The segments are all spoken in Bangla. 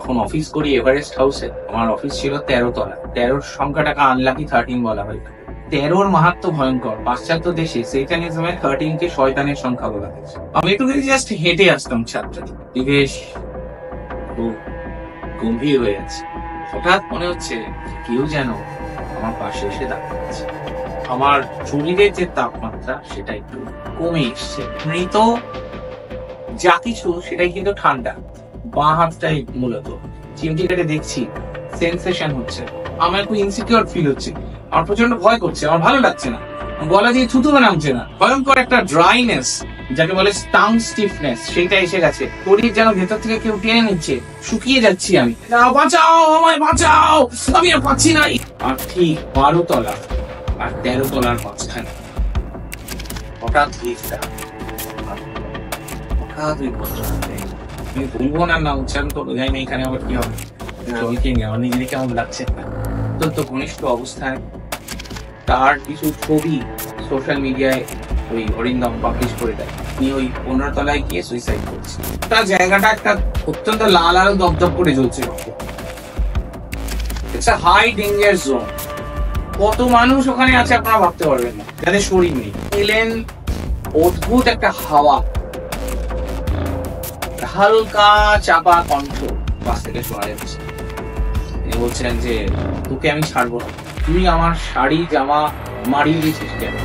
তখন অফিস করি এভারেস্ট হাউসে। আমার অফিস ছিল 13 তলা। 13 সংখ্যাটাকে আনলাকি 13 বলা হয়। 13 মাহাত্ম ভয়ঙ্কর। পাশ্চাত্য দেশে সেইটানিজমে 13 কে শয়তানের সংখ্যা বলা হয়েছে। আমি একটু জাস্ট হেঁটে আসতাম ছাত্র, বেশ খুব গম্ভীর হয়ে আছে। হঠাৎ মনে হচ্ছে কেউ যেন আমার পাশে এসে দাঁড়িয়েছে। আমার শরীরের যে তাপমাত্রা সেটা একটু কমে এসছে। মৃত যা কিছু সেটাই কিন্তু ঠান্ডা। বাঁ হাতটাই মূলত চিমটি কেটে দেখছি, সেন্সেশন হচ্ছে। আমার একটু ইনসিকিউর ফিল হচ্ছে, আমার প্রচন্ড ভয় করছে, আমার ভালো লাগছে না, গলা দিয়ে থুতু নামছে না, ভয়ঙ্কর একটা ড্রাইনেস যাকে বলে টাং স্টিফনেস সেটা এসে গেছে। শরীর যেন ভেতর থেকে কেউ টেনে নিচ্ছে, শুকিয়ে যাচ্ছি আমি। বাঁচাও, আমায় বাঁচাও, আমি আর পাচ্ছি না। আর ঠিক 12 তলা আর 13 তলার মাঝখানে হঠাৎ লিফটটা আমি বলবো না না উচ্চারণ করবো, জানি না এখানে আবার কি হবে। জলকে আমার নিজেকে কেমন লাগছে। অত্যন্ত ঘনিষ্ঠ অবস্থায় তার কিছু ছবি সোশ্যাল মিডিয়ায় ওই অরিন্দম পাবলিশ করে দেয়। তিনি ওই 15 তলায় গিয়ে সুইসাইড করছে। তার জায়গাটা একটা অত্যন্ত লাল আলো দপদপ করে জ্বলছে। It's a high danger zone. কত মানুষ ওখানে আছে আপনারা ভাবতে পারবেন না, যাদের শরীর নেই। এলেন অদ্ভুত একটা হাওয়া, হালকা চাপা কণ্ঠ বাস থেকে শোনা যাচ্ছে। তিনি বলছেন যে তোকে আমি ছাড়বো না, তুই আমার শাড়ি জামা মারিয়ে দিয়েছিস কেন?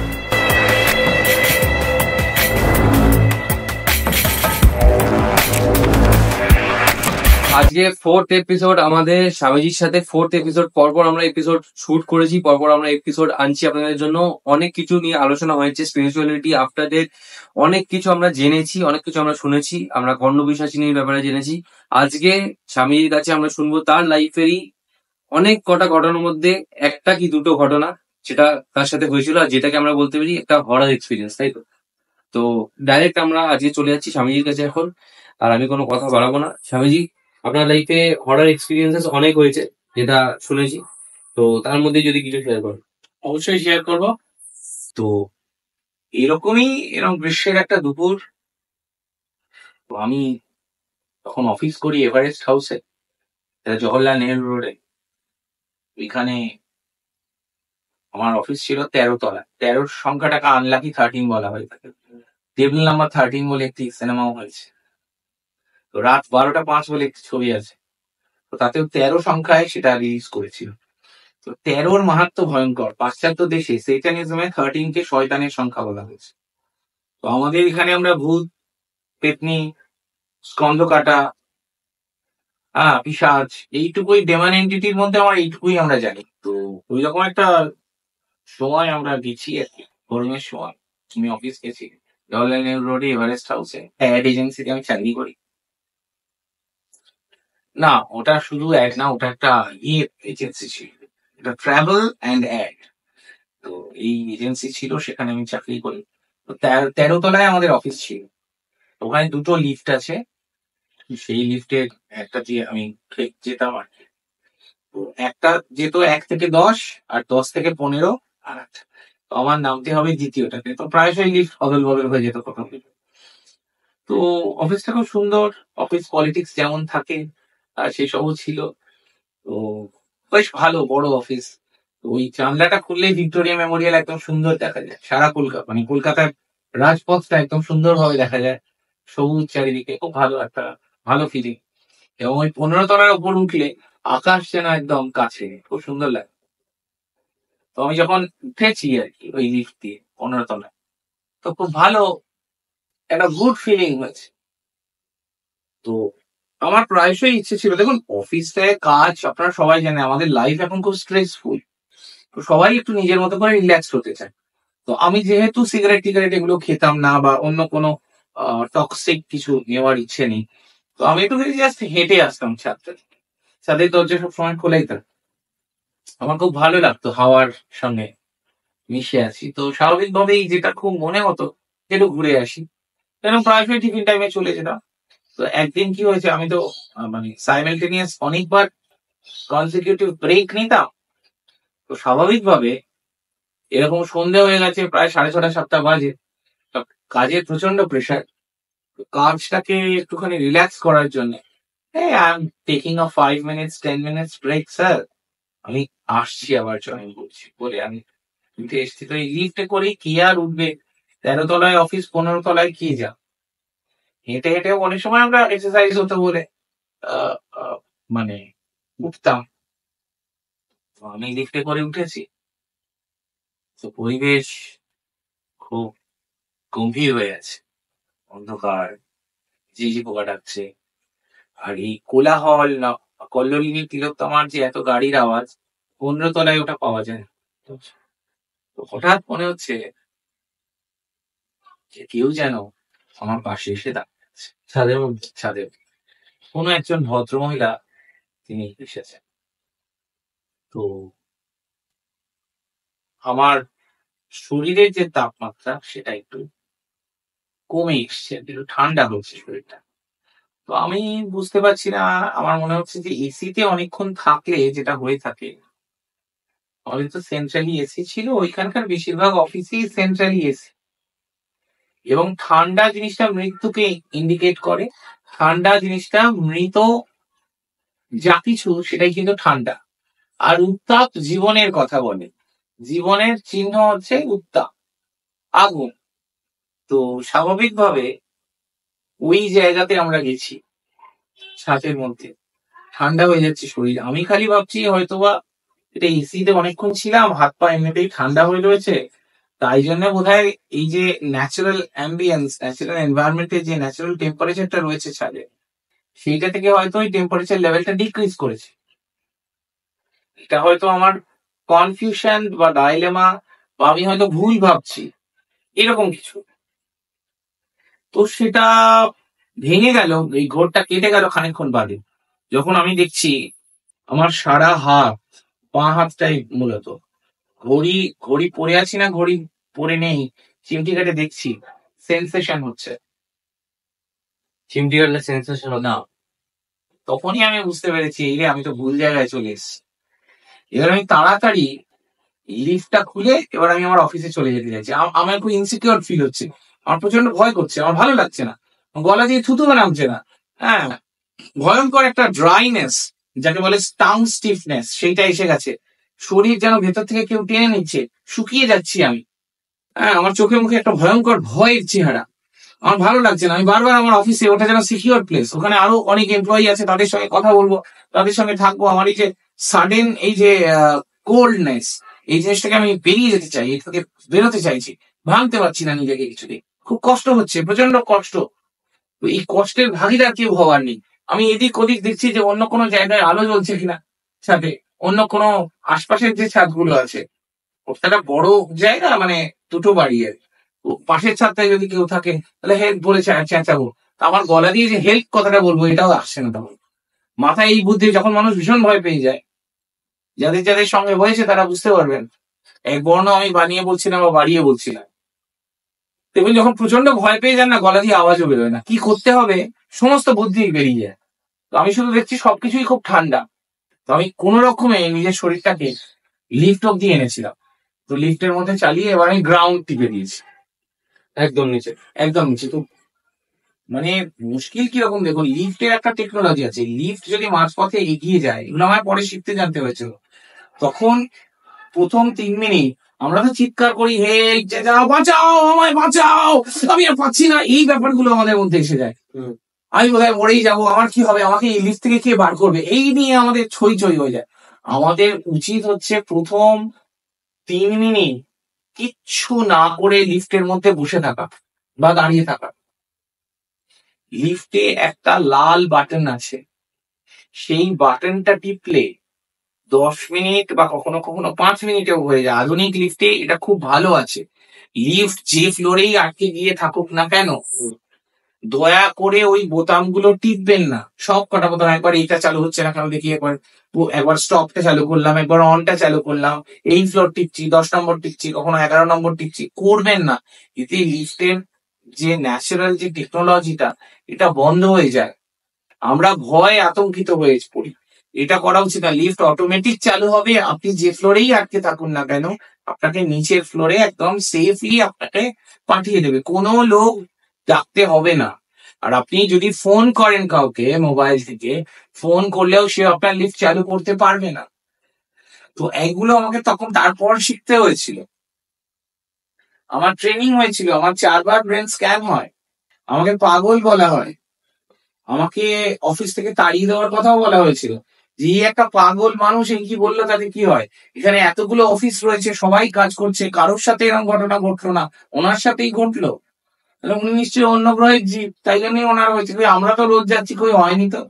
আজকে 4th এপিসোড আমাদের স্বামীজির সাথে। 4th এপিসোড পরপর আমরা এপিসোড শুট করেছি, পরপর আমরা এপিসোড আনছি আপনাদের জন্য। অনেক কিছু নিয়ে আলোচনা হয়েছে, স্পিরিচুয়ালিটি, আফটার ডেথ, অনেক কিছু আমরা জেনেছি, অনেক কিছু আমরা শুনেছি, আমরা গণ্ড বিশ্বাসিনীর ব্যাপারে জেনেছি। আজকে স্বামীজির কাছে আমরা শুনবো তার লাইফেরই অনেক কটা ঘটনার মধ্যে একটা কি দুটো ঘটনা যেটা তার সাথে হয়েছিল, আর যেটাকে আমরা বলতে পারি একটা হরার এক্সপিরিয়েন্স, তাই তো? তো ডাইরেক্ট আমরা আজকে চলে যাচ্ছি স্বামীজির কাছে এখন। আর আমি কোনো কথা বাড়াবো না। স্বামীজি, আপনার লাইফে হরার এক্সপিরিয়েন্সেস অনেক হয়েছে যেটা শুনেছি, তো তার মধ্যে যদি কিছু শেয়ার করেন। অবশ্যই শেয়ার করবো। তো এরকম গ্রীষ্মের একটা দুপুর, তো আমি তখন অফিস করি এভারেস্ট হাউসে, এটা জওহরলাল নেহরু রোডে। ওইখানে আমার অফিস ছিল 13 তলা। 13 সংখ্যাটাকে আনলাকি 13 বলা হয় থাকে। টেবিল নাম্বার 13 বলে একটি সিনেমাও হয়েছে। তো রাত 12:05 বলে একটি ছবি আছে, তো তাতেও 13 সংখ্যায় সেটা রিলিজ করেছিল। তো 13 মাহাত্ম ভয়ঙ্কর। পাশ্চাত্য দেশে সেইটানিজমে 13 কে শয়তানের সংখ্যা বলা হয়েছে। তো আমাদের এখানে আমরা ভূত, পেতনি, স্কন্ধ কাটা, পিশাচ, এইটুকুই ডেমন এন্টিটির মধ্যে আমার এইটুকুই আমরা জানি। তো ওই রকম একটা সময় আমরা গেছি আর কি, গরমের সময়। আমি অফিস গেছি জওহরলাল নেহরু রোডে এভারেস্ট হাউসে, অ্যাড এজেন্সিতে আমি চাকরি করি। না, ওটা শুধু অ্যাড না, ওটা একটা এজেন্সি ছিল, এটা ট্রাভেল অ্যান্ড অ্যাড। তো এই এজেন্সি ছিল, সেখানে আমি চাকরি করি। তো 13 তলায় আমাদের অফিস ছিল। ওখানে দুটো লিফট আছে, সেই লিফটের একটা দিয়ে আমি যেতাম আর কি। তো একটা যেত 1 থেকে 10 আর 10 থেকে 15, আর একটা তো আমার নামতে হবে দ্বিতীয়টাতে। তো প্রায়শই লিফট অদল বদল হয়ে যেত কোথাও। তো অফিসটা খুব সুন্দর, অফিস পলিটিক্স যেমন থাকে আর সেই সবও ছিল। তো বেশ ভালো বড় অফিস। তো ওই জানলাটা খুললেই ভিক্টোরিয়া মেমোরিয়াল একদম সুন্দর দেখা যায়। সারা কলকাতা, মানে কলকাতার রাজপথটা একদম সুন্দরভাবে দেখা যায়, সবুজ চারিদিকে, খুব ভালো একটা ভালো ফিলিং। এবং ওই 15 তলার উপর উঠলে আকাশ যেন একদম কাছে, খুব সুন্দর লাগে। তো আমি যখন উঠেছি আর কি ওই লিফট দিয়ে 15 তলায়, তো খুব ভালো একটা গুড ফিলিং হয়েছে। তো আমার প্রায়শই ইচ্ছে ছিল, দেখুন অফিসে কাজ আপনারা সবাই জানেন, আমাদের লাইফ এখন খুব স্ট্রেসফুল। তো সবাই একটু নিজের মতো করে রিল্যাক্স হতে চায়। তো আমি যেহেতু সিগারেট টিগারেট এগুলো খেতাম না, বা অন্য কোনো টক্সিক কিছু নেওয়ার ইচ্ছে নেই, তো আমি একটু জাস্ট হেঁটে আসতাম ছাদের দরজা সবসময় খোলাই থাকতো। আমার খুব ভালো লাগতো হাওয়ার সঙ্গে মিশে আছি। তো স্বাভাবিকভাবেই যেটা খুব মনে হতো একটু ঘুরে আসি, কারণ প্রায়শই টিফিন টাইমে চলে যেতাম। তো একদিন কি হয়েছে, আমি তো মানে সাইমেলটেনিয়াস অনেকবার কনসিকিউটিভ ব্রেক নিতাম। তো স্বাভাবিকভাবে এরকম সন্ধে হয়ে গেছে, প্রায় 6:30 7টা বাজে। কাজের প্রচন্ড প্রেশার, কাজটাকে একটুখানি রিল্যাক্স করার জন্য Hey, I'm taking a 5 minutes, 10 minutes break, sir. আমি আসছি আবার জয়েন করছি বলে আমি উঠে এসেছি। তো এই লিফটে করে কি আর উঠবে? 13 তলায় অফিস, 15 তলায় কি যা? হেঁটে হেঁটে অনেক সময় আমরা এক্সারসাইজ হতো বলে আহ, আহ, মানে উঠতাম। তো আমি লিফটে করে উঠেছি। তো পরিবেশ খুব গম্ভীর হয়ে আছে, অন্ধকার, ঝিঝি পোকা ডাকছে। আর এই কোলাহল না, কল্লোলিনী তিলোত্তমার যে এত গাড়ির আওয়াজ, 15 তলায় ওটা পাওয়া যায় না। তো তো হঠাৎ মনে হচ্ছে যে কেউ যেন আমার পাশে এসে দাঁড়াচ্ছে ছাদের মধ্যে। ছাদে। কোনো একজন ভদ্রমহিলা তিনি এসেছেন। তো আমার শরীরের যে তাপমাত্রা সেটা একটু কমে এসছে, একটু ঠান্ডা হচ্ছে শরীরটা। তো আমি বুঝতে পারছি না, আমার মনে হচ্ছে যে এসিতে অনেকক্ষণ থাকলে যেটা হয়ে থাকে, আমাদের তো সেন্ট্রালি এসি ছিল, ওইখানকার বেশিরভাগ অফিসেই সেন্ট্রালি এসি, এবং ঠান্ডা জিনিসটা মৃত্যুকে ইন্ডিকেট করে। ঠান্ডা জিনিসটা মৃত যা কিছু সেটাই কিন্তু ঠান্ডা। আর উত্তাপ জীবনের কথা বলে, জীবনের চিহ্ন হচ্ছে উত্তাপ, আগুন। তো স্বাভাবিকভাবে ওই জায়গাতে আমরা গেছি, ছাতের মধ্যে ঠান্ডা হয়ে যাচ্ছে শরীর। আমি খালি ভাবছি হয়তোবা এটা এসিতে অনেকক্ষণ ছিলাম, হাত পা এমনিতেই ঠান্ডা হয়ে রয়েছে, তাই জন্য বোধহয় এই যে ন্যাচারাল অ্যাম্বিয়েন্স, ন্যাচারাল এনভায়রনমেন্টের যে ন্যাচারাল টেম্পারেচারটা রয়েছে ছাদে, সেইটা থেকে হয়তো ওই টেম্পারেচার লেভেলটা ডিক্রিজ করেছে। এটা হয়তো আমার কনফিউশন বা ডাইলেমা, বা আমি হয়তো ভুল ভাবছি, এরকম কিছু। তো সেটা ভেঙে গেল, এই ঘোরটা কেটে গেল খানিকক্ষণ বাদে, যখন আমি দেখছি আমার সারা হাত, বাঁ হাতটাই মূলত, ঘড়ি ঘড়ি পরে আছি না ঘড়ি পরে নেই, চিমটি কাটে দেখছি, সেন্সেশন হচ্ছে চিমটি কাটলে সেন্সেশন না। তখনই আমি বুঝতে পেরেছি এই রে, আমি তো ভুল জায়গায় চলে এসেছি। এবার আমি তাড়াতাড়ি লিফটটা খুলে এবার আমি আমার অফিসে চলে যেতে চাইছি। আমার খুব ইনসিকিউর ফিল হচ্ছে, আমার প্রচন্ড ভয় করছে, আমার ভালো লাগছে না, গলা দিয়ে থুতু নামছে না। হ্যাঁ, ভয়ঙ্কর একটা ড্রাইনেস, যাকে বলে টাং স্টিফনেস, সেইটা এসে গেছে। শরীর যেন ভেতর থেকে কেউ টেনে নিচ্ছে, শুকিয়ে যাচ্ছি আমি। হ্যাঁ, আমার চোখে মুখে একটা ভয়ঙ্কর ভয়ের চেহারা, আমার ভালো লাগছে না। আমি বারবার আমার অফিসে, ওটা যেন সিকিউর প্লেস, ওখানে আরো অনেক এমপ্লয়ি আছে, তাদের সঙ্গে কথা বলবো, তাদের সঙ্গে থাকবো। আমার এই যে সাডেন এই যে কোল্ডনেস, এই জিনিসটাকে আমি বেরিয়ে যেতে চাই, এর থেকে বেরোতে চাইছি, ভাঙতে পারছি না নিজেকে কিছুতেই, খুব কষ্ট হচ্ছে, প্রচন্ড কষ্ট। তো এই কষ্টের ভাগিদার কেউ হওয়ার নেই। আমি এদিক ওদিক দেখছি যে অন্য কোনো জায়গায় আলো জ্বলছে কিনা ছাদে, অন্য কোনো আশপাশের যে ছাদগুলো আছে, একটা বড় জায়গা, মানে দুটো বাড়ি আর কি। তো পাশের ছাদটায় যদি কেউ থাকে তাহলে হেল্প বলে চেঁচাবো। তা আমার গলা দিয়ে যে হেল্প কথাটা বলবো এটাও আসছে না তখন মাথায়। এই বুদ্ধি, যখন মানুষ ভীষণ ভয় পেয়ে যায়, যাদের যাদের সঙ্গে হয়েছে তারা বুঝতে পারবেন, এক বর্ণ আমি বানিয়ে বলছি না বা বাড়িয়ে বলছি না। দেখবেন যখন প্রচন্ড ভয় পেয়ে যান না, গলা দিয়ে আওয়াজও বেরোয় না, কি করতে হবে সমস্ত বুদ্ধি বেরিয়ে যায়। তো আমি শুধু দেখছি সবকিছুই খুব ঠান্ডা। তো আমি কোন রকমে নিজের শরীরটাকে লিফট অব্দি এনেছিলাম। তো লিফটের মধ্যে চালিয়ে এবার আমি গ্রাউন্ড টিপে দিয়েছি, একদম নিচে। একদম নিচে। তো মানে মুশকিল কিরকম, দেখুন লিফটের একটা টেকনোলজি আছে, লিফট যদি মাঝপথে এগিয়ে যায়, এগুলো আমার পরে শিখতে জানতে হয়েছিল। তখন প্রথম 3 মিনিট আমরা তো চিৎকার করি, হে যাও বাঁচাও, আমায় বাঁচাও, আমি আর পাচ্ছি না, এই ব্যাপারগুলো আমাদের মধ্যে এসে যায়। আমি বোধহয় মরেই যাবো, আমার কি হবে, আমাকে এই লিফট থেকে কে বার করবে, এই নিয়ে আমাদের ছই ছই হয়ে যায়। আমাদের উচিত হচ্ছে প্রথম 3 মিনিট কিচ্ছু না করে লিফটের মধ্যে বসে থাকা বা দাঁড়িয়ে থাকা। লিফটে একটা লাল বাটন আছে, সেই বাটনটা টিপলে 10 মিনিট বা কখনো কখনো 5 মিনিটেও হয়ে যায়। আধুনিক লিফটে এটা খুব ভালো আছে। লিফট যে ফ্লোরেই আটকে গিয়ে থাকুক না কেন, দয়া করে ওই বোতামগুলো টিপবেন না। সব কটা বোতাম, একবার এইটা চালু হচ্ছে না কেন দেখি, একবার স্টপটা চালু করলাম, একবার অনটা চালু করলাম, এই ফ্লোর টিপছি, 10 নম্বর টিপছি, কখনো 11 নম্বর টিপছি, করবেন না। এতে লিফটের যে ন্যাচারাল যে টেকনোলজিটা, এটা বন্ধ হয়ে যায়, আমরা ভয় আতঙ্কিত হয়ে পড়ি। এটা করা উচিত না। লিফট অটোমেটিক চালু হবে, আপনি যে ফ্লোরেই আটকে থাকুন না কেন, আপনাকে নিচের ফ্লোরে একদম সেফলি আপনাকে পাঠিয়ে দেবে, কোনো লোক ডাকতে হবে না। আর আপনি যদি ফোন করেন কাউকে মোবাইল থেকে, ফোন করলেও সে আপনার লিফট চালু করতে পারবে না। তো এগুলো আমাকে তখন তারপর শিখতে হয়েছিল। আমার ট্রেনিং হয়েছিল, আমার 4বার ব্রেন স্ক্যান হয়, আমাকে পাগল বলা হয়, আমাকে অফিস থেকে তাড়িয়ে দেওয়ার কথাও বলা হয়েছিল। যে একটা পাগল মানুষ এই কি বললো তাতে কি হয়, এখানে এতগুলো অফিস রয়েছে, সবাই কাজ করছে, কারোর সাথে এরকম ঘটনা ঘটলো না, ওনার সাথেই ঘটলো, তাহলে উনি নিশ্চয়ই অন্য গ্রহের জীব, তাই জন্যই ওনার হয়েছে। আমরা তো রোজ যাচ্ছি, কই হয়নি তো।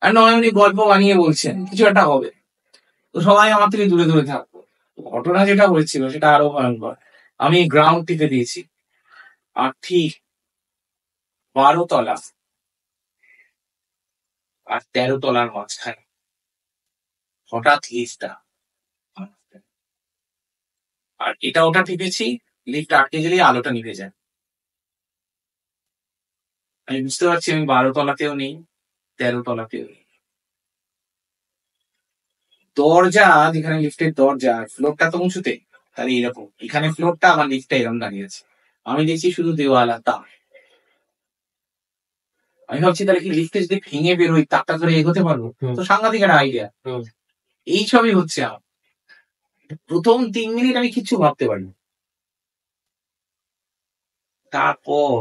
আর নয় উনি গল্প বানিয়ে বলছেন কিছু একটা হবে, তো সবাই আমার থেকে দূরে দূরে থাকবো। ঘটনা যেটা হয়েছিল সেটা আরো ভয়ঙ্কর। আমি গ্রাউন্ড টিকে দিয়েছি, আর ঠিক 12 তলা আর 13 তলার মাঝখানে হঠাৎ লিফটটা, আর এটা ওটা টিপেছি, লিফট আটকে গেলে আলোটা নিভে যায়। আমি বুঝতে পারছি আমি 12 তলাতেও নেই, 13 তলাতেও নেই। দরজা, যেখানে লিফটের দরজা, ফ্লোরটা তো উঁচুতে, তাহলে এরকম এখানে ফ্লোরটা, আমার লিফটটা এরকম দাঁড়িয়ে আছে, আমি দেখছি শুধু দেওয়াল আর তার। আমি ভাবছি তাহলে কি লিফটে যদি ভেঙে বেরোই, তারটা ধরে এগোতে পারবো? তো সাংঘাতিক একটা আইডিয়া। এই সবই হচ্ছে আমার। প্রথম 3 মিনিট আমি কিচ্ছু ভাবতে পারি। তারপর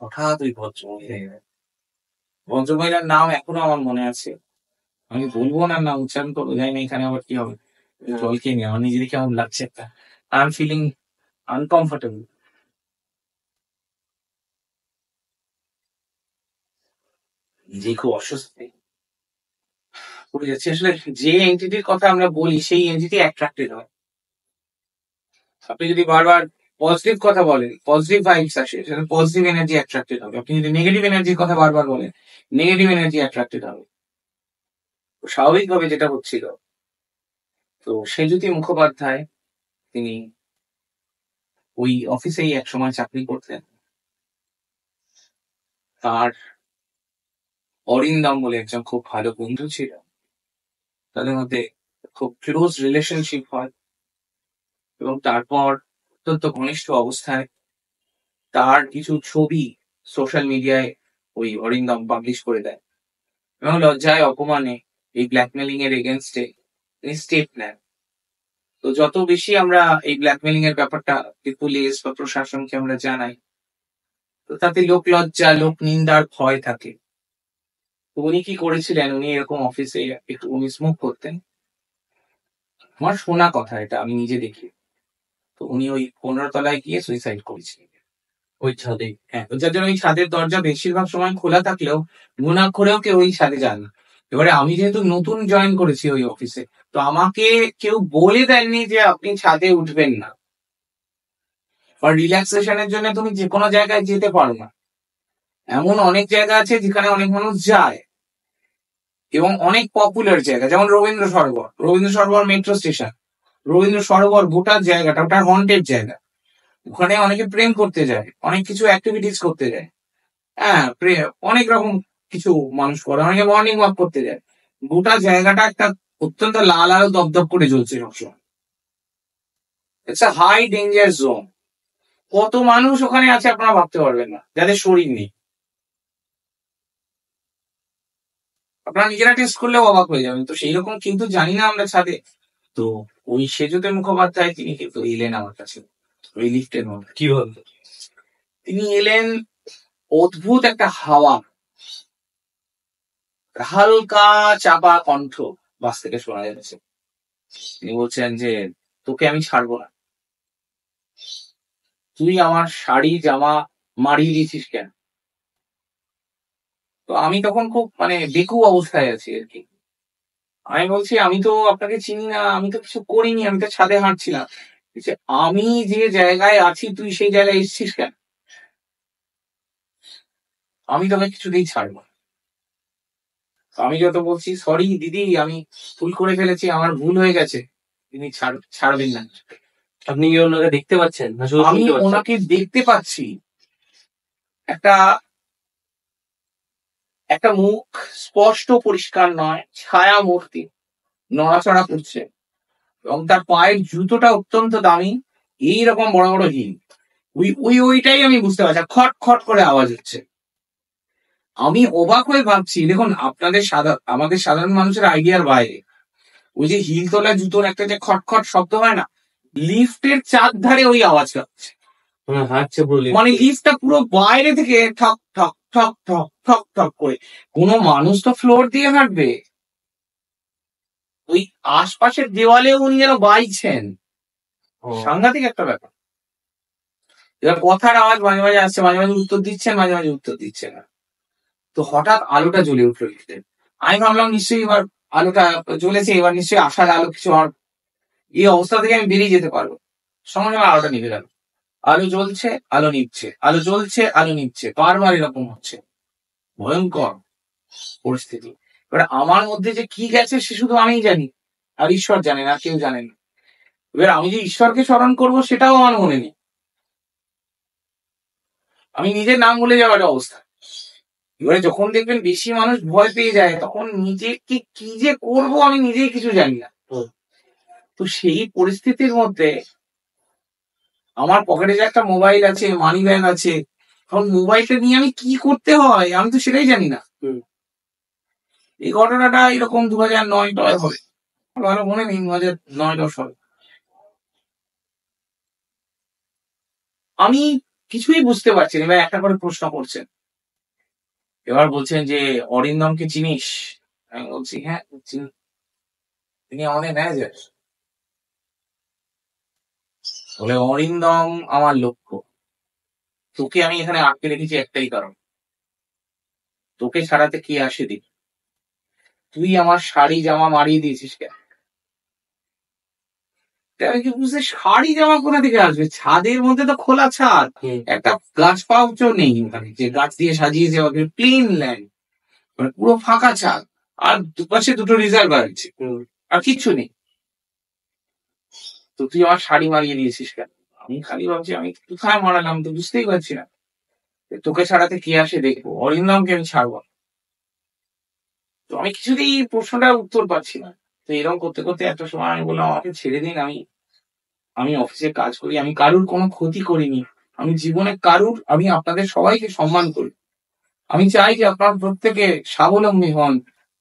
হঠাৎ ওই ভদ্রমহিলার নাম এখনো আমার মনে আছে। আমি বলবো না, নাম উচ্চারণ করবো, যাই না এখানে আবার কি হবে। জল খেয়ে নিয়ে আমার নিজেরই কেমন লাগছে একটা, আই এম ফিলিং আনকমফোর্টেবল। নিজেই খুব অস্বস্তি পড়ে যাচ্ছে। আসলে যে এন্টিটির কথা আমরা বলি সেই এন্টিটি অ্যাট্রাক্টেড হয়। আপনি যদি বারবার পজিটিভ কথা বলেন, পজিটিভ ভাইবস আসে, সেটা পজিটিভ এনার্জি অ্যাট্রাক্টেড হবে। আপনি যদি নেগেটিভ এনার্জির কথা বারবার বলেন, নেগেটিভ এনার্জি অ্যাট্রাক্টেড হবে। স্বাভাবিকভাবে যেটা হচ্ছিল, তো সেজুতি মুখোপাধ্যায়, তিনি ওই অফিসেই একসময় চাকরি করতেন। তার অরিন্দম বলে একজন খুব ভালো বন্ধু ছিল, তাদের মধ্যে খুব ক্লোজ রিলেশনশিপ হয়, এবং তারপর অত্যন্ত ঘনিষ্ঠ অবস্থায় তার কিছু ছবি সোশ্যাল মিডিয়ায় ওই অরিন্দম পাবলিশ করে দেয়, এবং লজ্জায় অপমানে এই ব্ল্যাকমেলিং এর এগেনস্টে তিনি স্টেপ নেন। তো যত বেশি আমরা এই ব্ল্যাকমেলিং এর ব্যাপারটা পুলিশ বা প্রশাসনকে আমরা জানাই, তো তাতে লোক লজ্জা, লোক নিন্দার ভয় থাকে। তো উনি কি করেছিলেন, উনি এরকম অফিসে একটু উনি স্মোক করতেন, আমার শোনা কথা, এটা আমি নিজে দেখি। তো উনি ওই 15 তলায় গিয়ে সুইসাইড করেছিলেন ওই ছাদে। হ্যাঁ, তো যার জন্য ওই ছাদের দরজা বেশিরভাগ সময় খোলা থাকলেও গুণা করেও কেউ ওই ছাদে যান না। এবারে আমি যেহেতু নতুন জয়েন করেছি ওই অফিসে, তো আমাকে কেউ বলে দেননি যে আপনি ছাদে উঠবেন না, বা রিল্যাক্সেশনের জন্য তুমি যে কোনো জায়গায় যেতে পারো না। এমন অনেক জায়গা আছে যেখানে অনেক মানুষ যায়, এবং অনেক পপুলার জায়গা, যেমন রবীন্দ্র সরোবর মেট্রো স্টেশন, রবীন্দ্র সরোবর গোটা জায়গাটা ওটা হন্টেড জায়গা। ওখানে অনেকে প্রেম করতে যায়, অনেক কিছু অ্যাক্টিভিটিস করতে যায়। হ্যাঁ, অনেক রকম কিছু মানুষ করে, অনেকে মর্নিং ওয়াক করতে যায়। গোটা জায়গাটা একটা অত্যন্ত লাল আলো দপদপ করে জ্বলছে সবসময়। It's a high danger zone. কত মানুষ ওখানে আছে আপনারা ভাবতে পারবেন না, যাদের শরীর নেই। আপনারা নিজেরা টেস্ট করলেও অবাক হয়ে যাবেন। তো সেই রকম কিন্তু জানি না আমরা ছাদে। তো ওই সেজুতে মুখোপাধ্যায় তিনি কিন্তু এলেন আমার কাছে ওই লিফটের মধ্যে। কি বলতো? তিনি এলেন, অদ্ভুত একটা হাওয়া, হালকা চাপা কণ্ঠ বাস থেকে শোনা যাচ্ছে। তিনি বলছেন যে তোকে আমি ছাড়বো না, তুই আমার শাড়ি জামা মারিয়ে দিয়েছিস কেন? তো আমি তখন খুব বেকুব অবস্থায় আছি আর কি। আমি বলছি আমি তো আপনাকে চিনি না, আমি তো কিছু করিনি, আমি তো ছাদে হাঁটছিলাম। বলছে, আমি যে জায়গায় আছি তুই সেই জায়গায় এসেছিস কেন? আমি তোকে কিছুতেই ছাড়বো না। আমি যত বলছি সরি দিদি, আমি ভুল করে ফেলেছি, আমার ভুল হয়ে গেছে, তিনি ছাড়বেন না। আপনি কি ওনাকে দেখতে পাচ্ছেন না শুধু আমি শুনতে পাচ্ছেন? ওনাকে দেখতে পাচ্ছি, একটা একটা মুখ স্পষ্ট পরিষ্কার নয়, ছায়া মূর্তি নড়াচড়া করছে, এবং তার পায়ের জুতোটা অত্যন্ত দামি, এইরকম বড় বড় হিল, ওইটাই আমি বুঝতে পারছি, খট খট করে আওয়াজ হচ্ছে। আমি অবাক হয়ে ভাবছি, দেখুন আপনাদের আমাদের সাধারণ মানুষের আইডিয়ার বাইরে, ওই যে হিল তোলা জুতোর একটা যে খটখট শব্দ হয় না, লিফটের চার ধারে ওই আওয়াজটা হচ্ছে। মানে লিফটটা পুরো বাইরে থেকে ঠক ঠক ঠক ঠক ঠক ঠক করে। কোনো মানুষ তো ফ্লোর দিয়ে হাঁটবে, ওই আশপাশের দেওয়ালেও উনি যেন বাইছেন। সাংঘাতিক একটা ব্যাপার। এবার কথার আওয়াজ মাঝে মাঝে আসছে, মাঝে মাঝে উত্তর দিচ্ছেন, মাঝে মাঝে উত্তর দিচ্ছে না। তো হঠাৎ আলোটা জ্বলে উঠলো লিফটে। আমি ভাবলাম নিশ্চয়ই এবার আলোটা জ্বলেছে, এবার নিশ্চয়ই আশার আলো কিছু আমার, এই অবস্থা থেকে আমি বেরিয়ে যেতে পারবো। সঙ্গে সঙ্গে আলোটা নিভে গেল। আলো জ্বলছে, আলো নিভছে, আলো জ্বলছে, আলো নিভছে, বারবার এরকম হচ্ছে। ভয়ঙ্কর পরিস্থিতি। এবার আমার মধ্যে যে কি গেছে সে শুধু আমিই জানি, আর ঈশ্বর জানেন, আর কেউ জানেন না। এবার আমি যে ঈশ্বরকে স্মরণ করবো সেটাও আমার মনে নেই। আমি নিজের নাম ভুলে যাওয়ার অবস্থা। এবারে যখন দেখবেন বেশি মানুষ ভয় পেয়ে যায়, তখন নিজেকে কি যে করবো আমি নিজেই কিছু জানি না। তো সেই পরিস্থিতির মধ্যে আমার পকেটে যে একটা মোবাইল আছে, মানি ব্যাগ আছে, এখন মোবাইলটা নিয়ে আমি কি করতে হয় আমি তো সেটাই জানি না। এই ঘটনাটা এরকম 2009 হবে, ভালো মনে নেই, 2009-10 হবে। আমি কিছুই বুঝতে পারছি না। এবার একটা করে প্রশ্ন করছেন, এবার বলছেন যে অরিন্দমকে চিনিস? আমি বলছি হ্যাঁ চিনি, তিনি আমাদের ম্যানেজার। বলে অরিন্দম আমার লক্ষ্য, তোকে আমি এখানে আটকে রেখেছি একটাই কারণ, তোকে ছাড়াতে কি আসে দিক, তুই আমার শাড়ি জামা মারিয়ে দিয়েছিস কেন? আমি কি বুঝতে, শাড়ি জামা কোথা থেকে আসবে? ছাদের মধ্যে তো খোলা ছাদ, একটা গাছ পাউচও নেই ওখানে যে গাছ দিয়ে সাজিয়েছে, প্লেন ল্যান্ড, মানে পুরো ফাঁকা ছাদ, আর দুপাশে দুটো রিজার্ভার আছে, আর কিচ্ছু নেই। তো তুই আমার শাড়ি মারিয়ে দিয়েছিস কেন? আমি খালি ভাবছি আমি কোথায় মারালাম, তো বুঝতেই পারছি না। তোকে ছাড়াতে কে আসে দেখবো, অরিন্দমকে আমি ছাড়বো না। তো আমি কিছুতেই প্রশ্নটার উত্তর পাচ্ছি না। তো এরকম করতে করতে একটা সময় আমি বললাম আমাকে ছেড়ে দিন, আমি আমি অফিসে কাজ করি, আমি কারুর কোনো ক্ষতি করিনি, আমি জীবনে কারুর, আমি আপনাদের সবাইকে সম্মান করি, আমি চাই যে আপনার প্রত্যেকে স্বাবলম্বী হন,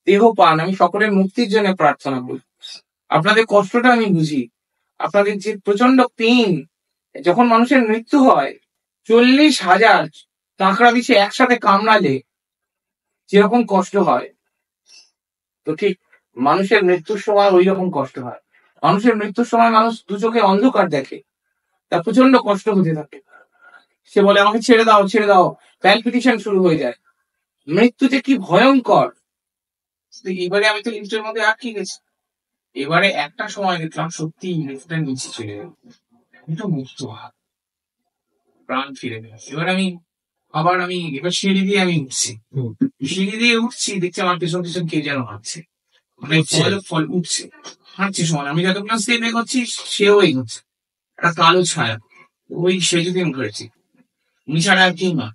দেহ পান, আমি সকলের মুক্তির জন্য প্রার্থনা করি। আপনাদের কষ্টটা আমি বুঝি, আপনাদের যে প্রচন্ড পেইন, যখন মানুষের মৃত্যু হয় 40,000 কাঁকড়া বিছে একসাথে কামড়ালে যেরকম কষ্ট হয়, তো ঠিক মানুষের মৃত্যুর সময় ওই রকম কষ্ট হয়। মানুষের মৃত্যুর সময় মানুষ দু চোখে অন্ধকার দেখে, তার প্রচন্ড কষ্ট হতে থাকে। সে বলে আমাকে ছেড়ে দাও ছেড়ে দাও, প্যালপিটেশন শুরু হয়ে যায়। মৃত্যু যে কি ভয়ঙ্কর। এবারে আমি তো লিফটের মধ্যে আটকে গেছি। এবারে একটা সময় দেখলাম সত্যি লিফটের নিচে চলে গেল, কিন্তু মুক্ত হাত, প্রাণ ফিরে গেল। এবার সিঁড়ি দিয়ে আমি উঠছি, সিঁড়ি দিয়ে উঠছি, দেখছি আমার পেছন পেছন কে যেন হাঁটছে, মানে ফল উঠছে, হাঁটছে সময় আমি যতক্ষণ স্টেপ এগোচ্ছি সেও এগোচ্ছে, একটা কালো ছায়া, ওই সেজুদিন ঘুরেছি, উনি ছাড়া আর কেউ না।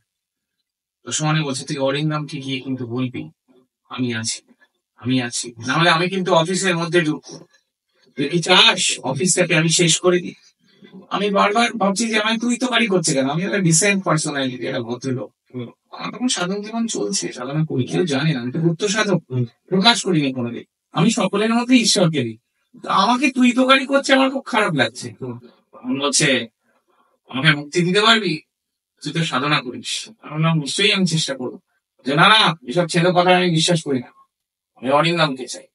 তো সমানে বলছে তুই অরিন্দমকে গিয়ে কিন্তু বলবি আমি আছি, আমি আছি, নাহলে আমি কিন্তু অফিসের মধ্যে ঢুকবো, তুই কি চাস অফিসটাকে আমি শেষ করে দিই? আমি বারবার ভাবছি যে আমি তুই তো বাড়ি করছে কেন, আমি একটা ডিসেন্ট পার্সোনালিটি, একটা ভদ্রলোক, আমার তখন সাধারণ জীবন চলছে, সাধারণ করি, কেউ জানে না, আমি তো গুপ্ত সাধক, প্রকাশ করিনি কোনোদিন, আমি সকলের মধ্যে ঈশ্বরকে দিই। তো আমাকে তুই তো গাড়ি করছে, আমার খুব খারাপ লাগছে। বলছে আমাকে মুক্তি দিতে পারবি, তুই তো সাধনা করিস। আমি বললাম নিশ্চয়ই আমি চেষ্টা করবো। যে না না, এসব ছেলে কথা আমি বিশ্বাস করি না, আমি অরিন্দমকে চাই।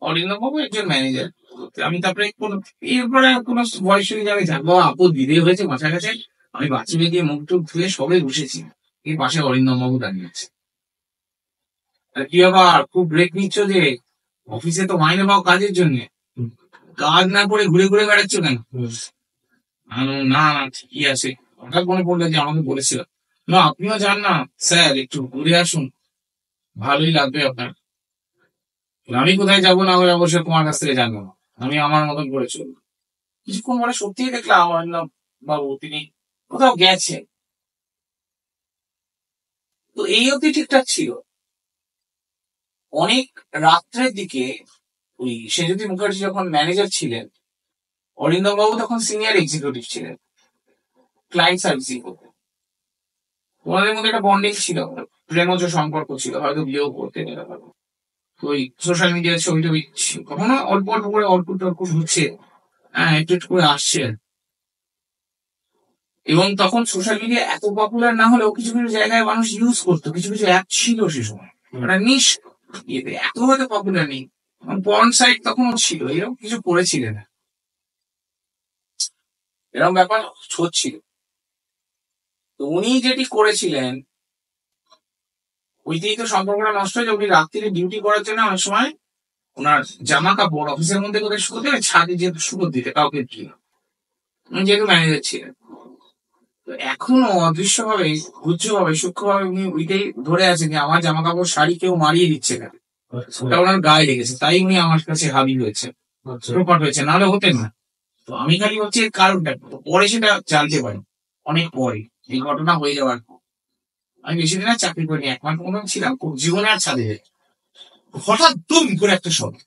অরিন্দম বাবু একজন ম্যানেজার। আমি তারপরে এরপরে কোনো বয়স আমি যাবো, আপদ বিদে হয়েছে মাথা কাছে, আমি বাথরুমে গিয়ে মুখ টুক ধুয়ে সবে বসেছি, এর পাশে অরিন্দম বাবু দাঁড়িয়ে আছে। কি ব্যাপার, খুব ব্রেক নিচ্ছ যে? অফিসে তো মাইনে পাও কাজের জন্য, কাজ না করে ঘুরে ঘুরে বেড়াচ্ছ কেন? না না ঠিকই আছে, হঠাৎ মনে পড়লো যে আমাকে বলেছিল, না আপনিও যান না স্যার, একটু ঘুরে আসুন, ভালোই লাগবে আপনার। আমি কোথায় যাবো না হলে অবশ্যই তোমার কাছ থেকে জানবো না, আমি আমার মতন করে চলবো। কিছুক্ষণ পরে সত্যিই দেখলাম অরিন্দম বাবু তিনি কোথাও গেছে। তো এই অবধি ঠিকঠাক ছিল। অনেক রাত্রের দিকে ওই সেজুদি মুখার্জি যখন ম্যানেজার ছিলেন, অরিন্দম বাবু তখন সিনিয়র এক্সিকিউটিভ ছিলেন, ক্লায়েন্ট সার্ভিসিং করতেন। ওনাদের মধ্যে একটা বন্ডিং ছিল, প্রেমজ সম্পর্ক ছিল, হয়তো বিয়েও করতেন এরা। ওই সোশ্যাল মিডিয়ায় ছবি টবি কখনো অল্প অল্প করে অল্প টল্প ঢুকছে, হ্যাঁ একটু একটু করে আসছে। এবং তখন সোশ্যাল মিডিয়া এত পপুলার না হলেও কিছু কিছু জায়গায় মানুষ ইউজ করতো, কিছু কিছু অ্যাপ ছিল সে সময়, মানে নিশ ইয়েতে, এত হয়তো পপুলার নেই। পর্ন সাইট তখনও ছিল, এরকম কিছু করেছিলেন, এরকম ব্যাপার হচ্ছিল। তো উনি যেটি করেছিলেন ওই দিয়েই তো সম্পর্কটা নষ্ট হয়েছে। উনি রাত্রিরে ডিউটি করার জন্য অনেক সময় ওনার জামা কাপড় অফিসের মধ্যে কোথায় শুকোতে ছাদে যেহেতু শুকোতে দিতে কাউকে কি, উনি যেহেতু ম্যানেজার ছিলেন। তো এখনো অদৃশ্য ভাবে, গুচ্ছ ভাবে, সূক্ষ্ম ভাবে উনি ওইটাই ধরে আছেন যে আমার জামা কাপড় শাড়ি কেউ মারিয়ে দিচ্ছে না, ওটা ওনার গায়ে লেগেছে, তাই উনি আমার কাছে হাবি হয়েছে, প্রকট হয়েছে, নাহলে হতেন না। তো আমি খালি হচ্ছে এর কারণটা পরে সেটা জানতে পারি, অনেক পরে এই ঘটনা হয়ে যাওয়ার পর। আমি বেশি দিন আর চাকরি করিনি, 1 মাস মতন ছিলাম, জীবনে আর ছাদে যাই। হঠাৎ দুম করে একটা শব্দ,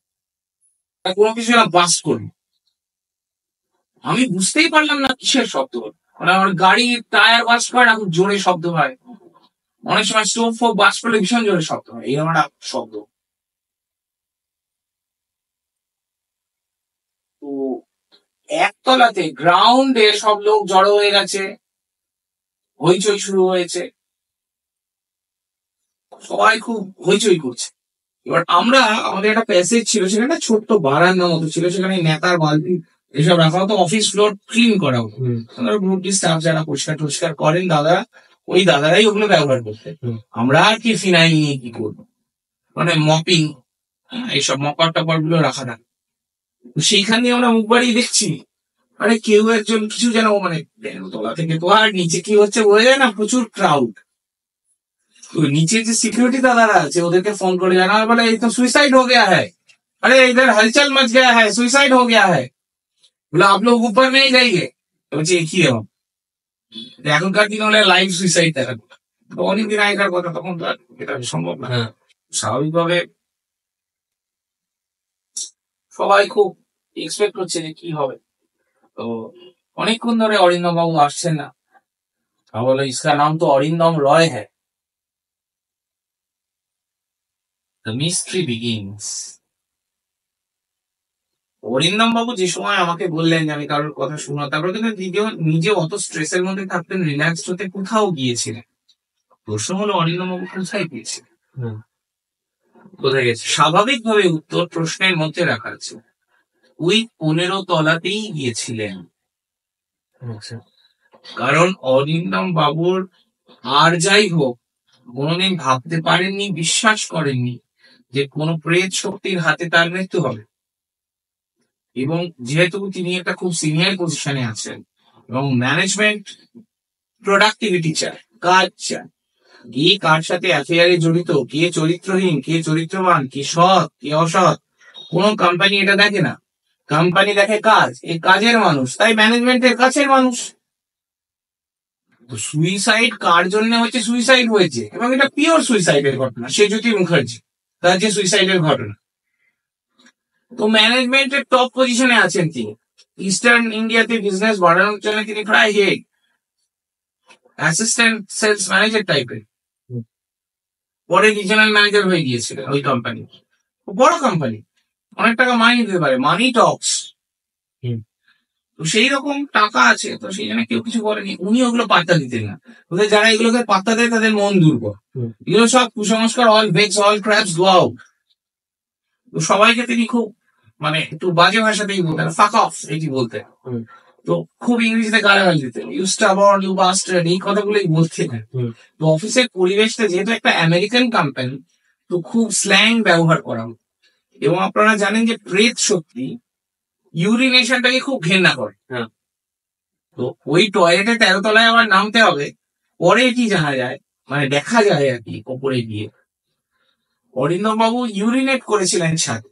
কোনো কিছু না বাস করি, আমি বুঝতেই পারলাম না কিসের শব্দ। মানে আমার গাড়ির টায়ার বাস করে না, খুব জোরে শব্দ হয়, অনেক সময় স্টোভ ফোভ বাস করলে ভীষণ জোরে শব্দ হয়, এরকম একটা শব্দ। তো একতলাতে গ্রাউন্ডে সব লোক জড়ো হয়ে গেছে, হইচই শুরু হয়েছে, সবাই খুব হইচই করছে। এবার আমরা, আমাদের একটা প্যাসেজ ছিল, সেখানে একটা ছোট্ট বারান্দা মতো ছিল, সেখানে নেতার বালতি এসব রাখা হতো, অফিস ফ্লোর ক্লিন করা হতো। গ্রুপটি স্টাফ যারা পরিষ্কার টরিষ্কার করেন দাদারা, ওই দাদারাই ওগুলো ব্যবহার করতেন। আমরা আর কি ফিনাইল নিয়ে কি করবো, মানে মপিং এইসব মপার টপার গুলো রাখা থাকে। সেইখানে আমরা মুখ বাড়িয়ে দেখছি, আরে কেউ একজন কিছু যেন, মানে তলা থেকে তো আর নিচে কি হচ্ছে বোঝা যায় না, প্রচুর ক্রাউড। নিচে যে সিকিউরিটি দাদারা আছে ওদেরকে ফোন করে জানা, বলে এই তো সুইসাইড हो गया है, अरे इधर हलचल मच गया है, सुसाइड हो गया है, बोला आप लोग ऊपर नहीं जाइए। বলছি কি এরকম, এখনকার দিনে হলে লাইভ সুইসাইড দেখা, তো অনেকদিন আগেকার কথা, তখন তো আর এটা সম্ভব না। স্বাভাবিকভাবে সবাই খুব এক্সপেক্ট করছে যে কি হবে। তো অনেকক্ষণ ধরে অরিন্দম বাবু আসছেন না, বলো ইসকা নাম তো অরিন্দম রয় হ্যাঁ। The mystery begins. অরিন্দম বাবু যে সময় আমাকে বললেন যে আমি কারোর কথা শুনো, তারপরে কিন্তু নিজে অত স্ট্রেসের মধ্যে থাকতেন, রিল্যাক্সড হতে কোথাও গিয়েছিলেন। প্রশ্ন হলো অরিন্দম বাবু কোথায় গিয়েছিলেন, কোথায় গেছে? স্বাভাবিকভাবে উত্তর প্রশ্নের মধ্যে রাখা আছে, ওই 15 তলাতেই গিয়েছিলেন। কারণ অরিন্দম বাবুর আর যাই হোক কোনোদিন ভাবতে পারেননি, বিশ্বাস করেননি যে কোনো প্রেত শক্তির হাতে তার মৃত্যু হবে। এবং যেহেতু তিনি একটা খুব সিনিয়র পজিশনে আছেন এবং ম্যানেজমেন্ট প্রোডাক্টিভিটি চায়, কাজ চায়, কে কার সাথে অ্যাফেয়ারে জড়িত, কে চরিত্রহীন, কে চরিত্রবান, কে সৎ, কে অসৎ, কোন কোম্পানি এটা দেখে না। কোম্পানি দেখে কাজ, এই কাজের মানুষ, তাই ম্যানেজমেন্টের কাছের মানুষ। সুইসাইড কার জন্য হচ্ছে, সুইসাইড হয়েছে এবং এটা পিওর সুইসাইডের ঘটনা, সেজুতি মুখার্জি তার যে সুইসাইডের ঘটনা। তো ম্যানেজমেন্টের টপ পজিশনে আছেন তিনি, ইস্টার্ন ইন্ডিয়াতে বিজনেস বাড়ানোর জন্য তিনি প্রায় হেড, অ্যাসিস্ট্যান্ট সেলস ম্যানেজার টাইপের, পরে রিজনাল ম্যানেজার হয়ে গিয়েছিলেন ওই কোম্পানি। বড় কোম্পানি, অনেক টাকা মাইনে দিতে পারে, মানি টক্স। তো সেই রকম টাকা আছে, তো সেই জন্য কেউ কিছু বলেনি, উনি ওগুলো পাত্তা দিতেন না। ওদের যারা এগুলোকে পাত্তা দেয় তাদের মন দুর্বল, এগুলো সব কুসংস্কার, all bags all craps go out. তো সবাইকে তিনি খুব, মানে একটু বাজে ভাষাতেই বলতেন, ফাক অফ এটি বলতেন। তো খুব ইংরেজিতে গালাগাল দিতেন, ইউ স্টাবর্ন, ইউ বাস্টার্ড, এই কথাগুলোই বলতেন। তো অফিসের পরিবেশটা যেহেতু একটা আমেরিকান কোম্পানি, তো খুব স্ল্যাং ব্যবহার করা হতো। এবং আপনারা জানেন যে প্রেত শক্তি ইউরিনেশনটাকে খুব ঘেন্না করে। তো ওই টয়লেটে 13 তলায় আমার নামতে হবে, পরে এটি জানা যায়, মানে দেখা যায় আর কি ওপরে গিয়ে, অরিন্দম বাবু ইউরিনেট করেছিলেন ছাদে।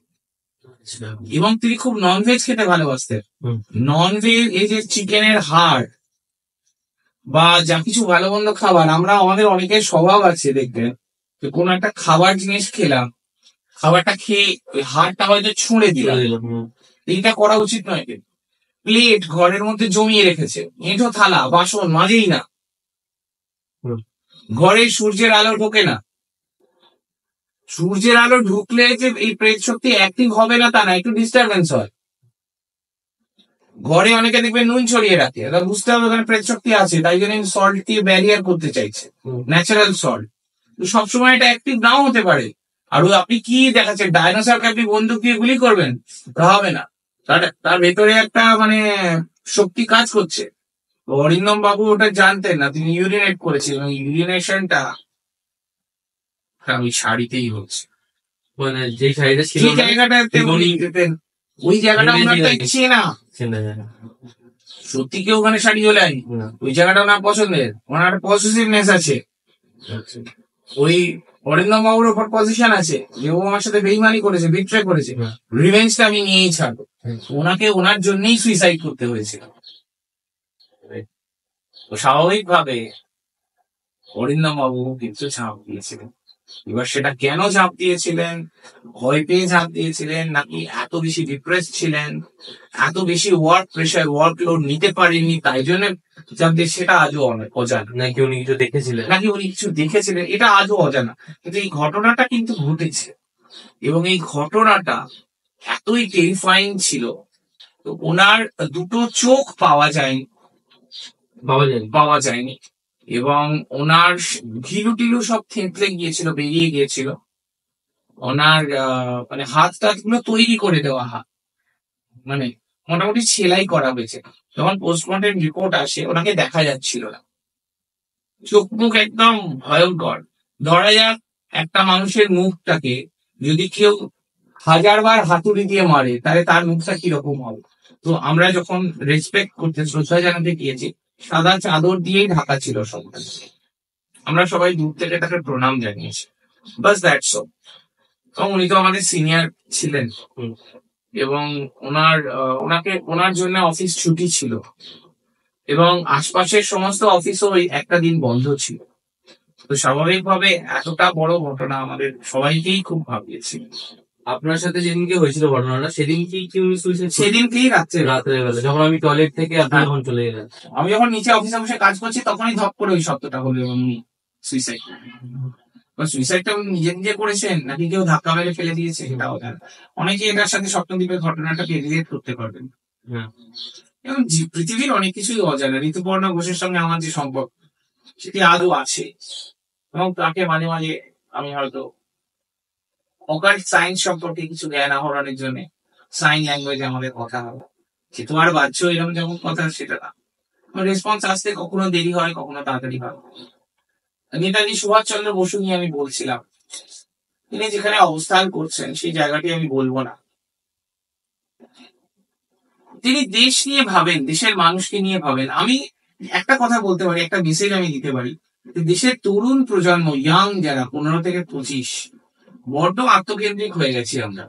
এবং তিনি খুব ননভেজ খেতে ভালোবাসতেন। ননভেজ, এই যে চিকেনের হাড় বা যা কিছু ভালো মন্দ খাবার, আমরা আমাদের অনেকের স্বভাব আছে দেখবেন যে কোনো একটা খাবার জিনিস খেলাম, খাবারটা খেয়ে ওই হাড়টা হয়তো ছুঁড়ে দিলাম, এইটা করা উচিত নয়। কিন্তু প্লেট ঘরের মধ্যে জমিয়ে রেখেছে, এঁঠো থালা বাসন মাজেই না। ঘরে সূর্যের আলো ঢোকে না। সূর্যের আলো ঢুকলে যে এই প্রেত শক্তি অ্যাক্টিভ হবে না তা না, একটু ডিস্টারবেন্স হয়। ঘরে অনেকে দেখবে নুন ছড়িয়ে রাখে, এটা বুঝতে হবে ওখানে প্রেত শক্তি আছে, তাই জন্য সল্ট দিয়ে ব্যারিয়ার করতে চাইছে, ন্যাচারাল সল্ট। সবসময় এটা অ্যাক্টিভ নাও হতে পারে। আর আপনি কি দেখাচ্ছেন, ডাইনোসরকে আপনি বন্দুক দিয়ে গুলি করবেন, তা হবে না। তার ভেতরে একটা মানে শক্তি কাজ করছে। অরিন্দম বাবু ওটা জানতেন না, তিনি ইউরিনেট করেছিলেন, ইউরিনেশনটা ওই শাড়িতেই হচ্ছে, মানে যে শাড়িটা ছিল সেই জায়গাটাতে উনি যেতেন, ওই জায়গাটা ওনার চেনা। সত্যি কেউ ওখানে শাড়ি চলে আয়, ওই জায়গাটা ওনার পছন্দের, ওনার পজিটিভনেস আছে। ওই অরিন্দম বাবুর ওপর পজিশন আছে যে ও আমার সাথে বেইমানি করেছে, বিট্রে করেছে, রিভেঞ্জটা আমি নিয়েই ছাড়বো। ওনাকে ওনার জন্যই সুইসাইড করতে হয়েছিল। তো স্বাভাবিকভাবে অরিন্দম বাবু কিন্তু ঝাঁপ দিয়েছিলেন। এবার সেটা কেন ঝাঁপ দিয়েছিলেন, ভয় পেয়ে ঝাঁপ দিয়েছিলেন, নাকি এত বেশি ডিপ্রেস ছিলেন, এত বেশি ওয়ার্ক প্রেশার, ওয়ার্কলোড নিতে পারেননি তাই জন্য ঝাঁপ দিয়ে, সেটা আজও অনেক অজানা। নাকি উনি কিছু দেখেছিলেন, এটা আজও অজানা। কিন্তু এই ঘটনাটা কিন্তু ঘটেছে, এবং এই ঘটনাটা এতই টেরিফাইং ছিল। তো ওনার দুটো চোখ পাওয়া যায়নি, এবং ওনার ঘিলু টিলু সব থেঁতলে গিয়েছিল, বেরিয়ে গিয়েছিল। ওনার মানে হাত টাত গুলো তৈরি করে দেওয়া হাত, মানে মোটামুটি সেলাই করা হয়েছে। যখন পোস্টমর্টম রিপোর্ট আসে ওনাকে দেখা যাচ্ছিল না, চোখ মুখ একদম ভয়ঙ্কর। ধরা যাক একটা মানুষের মুখটাকে যদি কেউ 1000 বার হাতুড়ি দিয়ে মারে, তাহলে তার মুখটা কিরকম হবে। তো আমরা যখন রেসপেক্ট করতে, শ্রদ্ধা জানাতে গিয়েছি, সাদা চাদর দিয়েই ঢাকা ছিল সবটা। আমরা সবাই দূর থেকে তাকে প্রণাম জানিয়েছি, বাস দ্যাটস অল। এবং উনি তো আমাদের সিনিয়র ছিলেন, এবং ওনার জন্য অফিস ছুটি ছিল, এবং আশপাশের সমস্ত অফিসও ওই একটা দিন বন্ধ ছিল। তো স্বাভাবিকভাবে এতটা বড় ঘটনা আমাদের সবাইকেই খুব ভাবিয়েছিল। আপনার সাথে যেদিনকে হয়েছিল ঘটনাটা, সেদিনকেই কি উনি সুইসাইড? সেদিনকেই রাত্রে বেলা, যখন আমি টয়লেট থেকে আপনি যখন চলে গেলেন, আমি যখন নিচে অফিসে বসে কাজ করছি, তখনই ধপ করে ওই শব্দটা হলো, এবং সুইসাইড। সুইসাইডটা উনি নিজে নিজে করেছেন নাকি কেউ ধাক্কা মেরে ফেলে দিয়েছে, সেটাও জানেন। অনেকে এটার সাথে স্বপ্নদ্বীপের ঘটনাটাকে রিলেট করতে পারবেন। এবং পৃথিবীর অনেক কিছুই অজানা। ঋতুপর্ণা ঘোষের সঙ্গে আমার যে সম্পর্ক, সেটি আজও আছে, এবং তাকে মাঝে মাঝে আমি হয়তো অকাল্ট সায়েন্স সম্পর্কে কিছু জ্ঞান আহরণের জন্য সাইন ল্যাঙ্গুয়েজে আমাদের কথা হবে, সে তোমার বাচ্চা এরকম যেমন কথা, সেটা না। রেসপন্স আসতে কখনো দেরি হয়, কখনো তাড়াতাড়ি হয়। নেতাজি সুভাষচন্দ্র বসু নিয়ে আমি বলছিলাম, তিনি যেখানে অবস্থান করছেন সেই জায়গাটি আমি বলবো না। তিনি দেশ নিয়ে ভাবেন, দেশের মানুষকে নিয়ে ভাবেন। আমি একটা কথা বলতে পারি, একটা মেসেজ আমি দিতে পারি, দেশের তরুণ প্রজন্ম, ইয়াং যারা 15 থেকে 25, বড্ড আত্মকেন্দ্রিক হয়ে গেছি আমরা।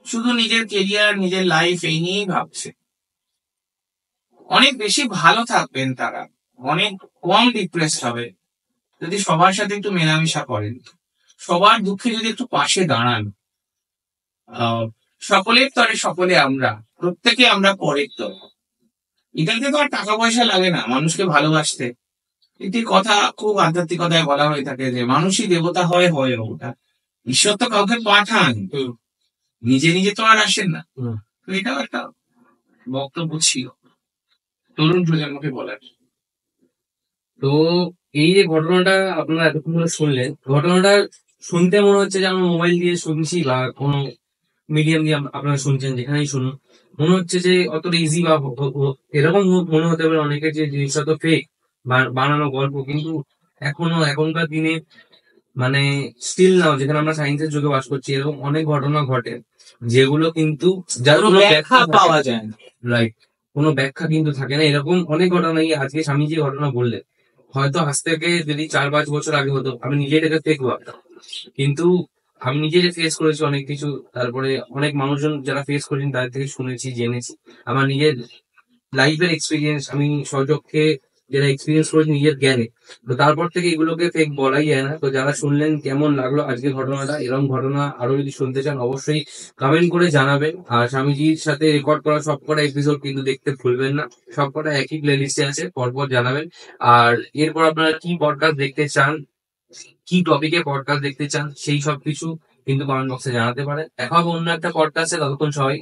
শুধু নিজের কেরিয়ার, নিজের লাইফ এই নিয়েই ভাবছে। অনেক বেশি ভালো থাকবেন তারা, অনেক কম ডিপ্রেস হবে যদি সবার সাথে একটু মেলামেশা করেন, সবার দুঃখে যদি একটু পাশে দাঁড়ান। সকলের তরে সকলে আমরা, প্রত্যেকে আমরা পরের তরে। এটাতে তো আর টাকা পয়সা লাগে না মানুষকে ভালোবাসতে। এটি কথা খুব আধ্যাত্মিকতায় বলা হয়ে থাকে যে মানুষই দেবতা হয় ওটা। ঈশ্বর তো কাউকে পাঠান, নিজে নিজে তো আর আসেন না। তো এটাও একটা বক্তব্য ছিল তরুণ প্রজন্মকে বলার। তো এই যে ঘটনাটা আপনারা এতক্ষণ ধরে শুনলেন, ঘটনাটা শুনতে মনে হচ্ছে যে আমরা মোবাইল দিয়ে শুনছি বা কোনো মিডিয়াম দিয়ে আপনারা শুনছেন, যেখানেই শুনুন, মনে হচ্ছে যে অতটা ইজি বা এরকম মনে হতে পারে অনেকের যে জিনিসটা তো ফেক, বানানো গল্প। কিন্তু এখনকার দিনে মানে স্টিল নাও, যেখানে আমরা সায়েন্সের যুগে বাস করছি, এরকম অনেক ঘটনা ঘটে যেগুলো কিন্তু যার কোনো ব্যাখ্যা পাওয়া যায় না। রাইট, কোনো ব্যাখ্যা কিন্তু থাকে না। এরকম অনেক ঘটনাই আজকে স্বামী যে ঘটনা বললেন, হয়তো আজ থেকে যদি 4-5 বছর আগে হতো, আমি নিজে এটাকে ফেক ভাবতাম। কিন্তু আমি নিজে যে ফেস করেছি অনেক কিছু, তারপরে অনেক মানুষজন যারা ফেস করেছেন তাদের থেকে শুনেছি, জেনেছি। আমার নিজের লাইফের এক্সপিরিয়েন্স আমি স্বচক্ষে যেটা এক্সপিরিয়েন্স করেছি নিজের জ্ঞানে। তো তারপর থেকে এগুলোকে ফেক বলাই যায় না। তো যারা শুনলেন কেমন লাগলো আজকের ঘটনাটা, এরকম ঘটনা আরো যদি শুনতে চান অবশ্যই কমেন্ট করে জানাবেন। আর স্বামীজির সাথে রেকর্ড করা সবকটা এপিসোড কিন্তু দেখতে ভুলবেন না, সবকটা একই প্লেলিস্টে আছে, পরপর জানাবেন। আর এরপর আপনারা কি পডকাস্ট দেখতে চান, কি টপিকে পডকাস্ট দেখতে চান, সেই সব কিছু কিন্তু কমেন্ট বক্সে জানাতে পারেন। দেখা হবে অন্য একটা পডকাস্টে, ততক্ষণ সবাই